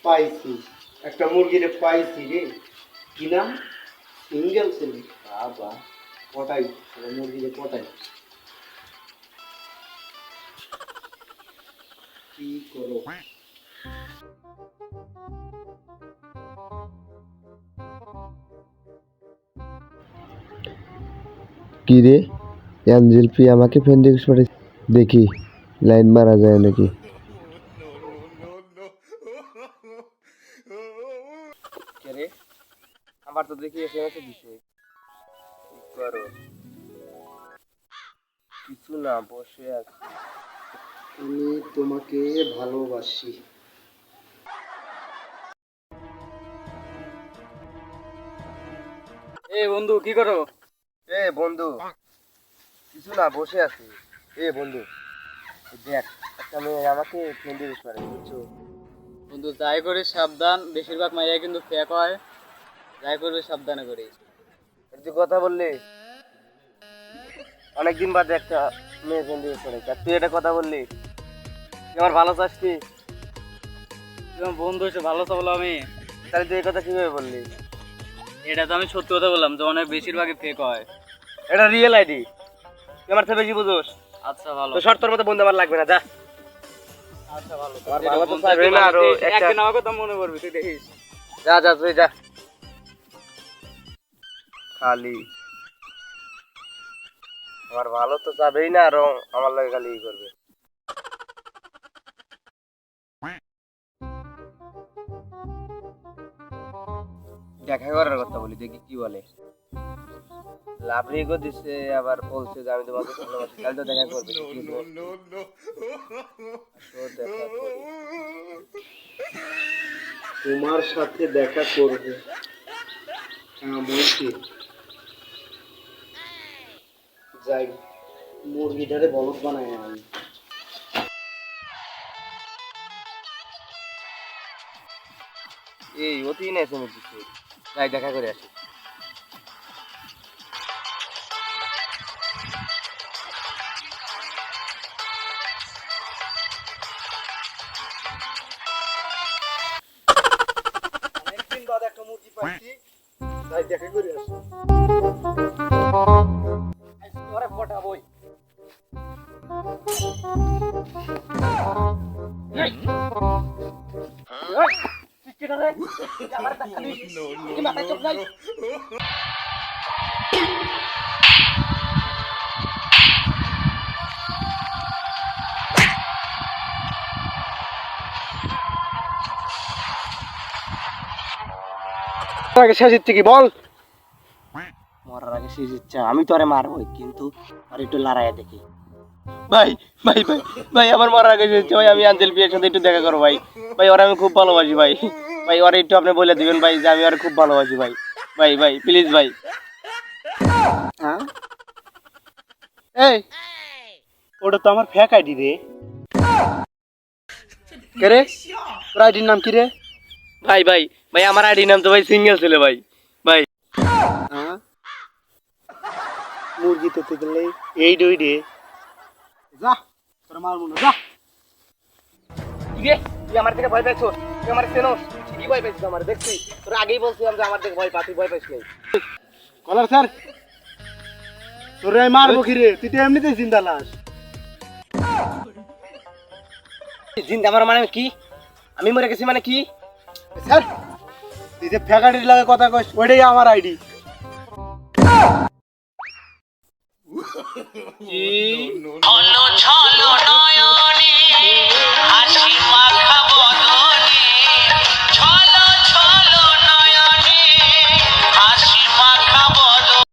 পাইছি, একটা মুরগিরে পাইছি রে। কি নাম? সিঙ্গেল ছেলে। বাবা পটাই, মুরগিরে পটাই। কি করো? কি রে, অ্যাঞ্জেল পি আমাকে ফ্রেন্ড রিকোয়েস্ট পাঠিয়েছে, দেখি লাইন মারা যায় নাকি। কে রে? আমার তো দেখি এসএমএস দিছে। কি করো? কিছু না, বসে আছি। আমি তোমাকে ভালোবাসি। এ বন্ধু কি করো? এ বন্ধু, কিছু না, বসে আছি। এ বন্ধু, দেখ, একটা মেয়ে আমাকে ফ্রেন্ড রিকোয়েস্ট করে, বুঝছো? বন্ধু যাই করিস সাবধান, বেশিরভাগ মাইয়া কিন্তু ফেক হয়। যাই করবি সাবধানে করিস। এর যে কথা বললি, অনেকদিন বাদে একটা মেয়ে ফ্রেন্ড রিকোয়েস্ট করে, আর তুই এটা কথা বললি, তুই আমার ভালো চাস কি? তোমার বন্ধু এসে ভালো তো বলো আমি। তাহলে তুই এই কথা কিভাবে বললি? এটা তো আমি সত্যি কথা বললাম যে অনেক বেশিরভাগই ফেক হয়। এটা রিয়েল আইডি, তুই আমার থেকে বেশি বুঝোস। আচ্ছা ভালো। তো শর্তর মতো বন্ধু আমার লাগবে না, যা। আচ্ছা ভালো। আমার ভালো তো চাইবে না, আরো একটা একদিন আমার কথা মনে পড়বে, তুই দেখিস। যা যা, তুই যা। খালি আমার ভালো তো চাবেই না, আরো আমার লাগে খালি ই করবে। দেখা করার কথা বলি, দেখি কি বলে। লাভ রেখো দিচ্ছে, আবার বলছে যে আমি তোমাকে ভালোবাসি, কাল তো দেখা করবে। তোমার সাথে দেখা করবে, হ্যাঁ বলছি। যাই, মুরগিটারে বলদ বানায় আমি। এই অতি না এসে দিচ্ছে, যাই দেখা করে আসি। অনেকদিন বাদ একটা মুরগি পাইছি, যাই দেখা করে আসি। তোরে পটাবই। শেষ ইচ্ছে কি বল? মরার আগে শেষ ইচ্ছা, আমি তো আরে মারবই, কিন্তু আর একটু লড়াইয়া দেখি। ভাই ভাই ভাই ভাই, আমার মরার আগে শেষ ইচ্ছা ভাই, আমি আঞ্জেল বিয়ের সাথে একটু দেখা করো ভাই। ভাই ওরা আমি খুব ভালোবাসি ভাই। ভাই ওরা একটু আপনি বলে দিবেন ভাই যে আমি ওরা খুব ভালোবাসি ভাই। ভাই ভাই প্লিজ ভাই। হ্যাঁ এই, ওটা তো আমার ফেক আইডি রে। কে রে? তোর আইডির নাম কি রে? ভাই ভাই ভাই, আমার আইডির নাম তো ভাই সিঙ্গেল ছিল ভাই। ভাই হ্যাঁ, মুরগি তো গেলে এই ডই রে। যা, তোর মারবো না, যা। রে, তুই আমার থেকে ভয় পাইছো? তুই আমার চেনোস? ঠিকই ভয় পাইছিস আমার, দেখছি। তোর আগেই বলছিলাম যে আমার থেকে ভয় পা, তুই ভয় পাইস নাই। কলার স্যার, তোরে আমি মারবো কি রে? তুই তো এমনিতেই জিন্দা লাশ। জিন্দা আমার মানে কি? আমি মরে গেছি মানে কি? স্যার, তুই যে ফ্যাকাটির লাগে কথা কইস, ওইটাই আমার আইডি। কি?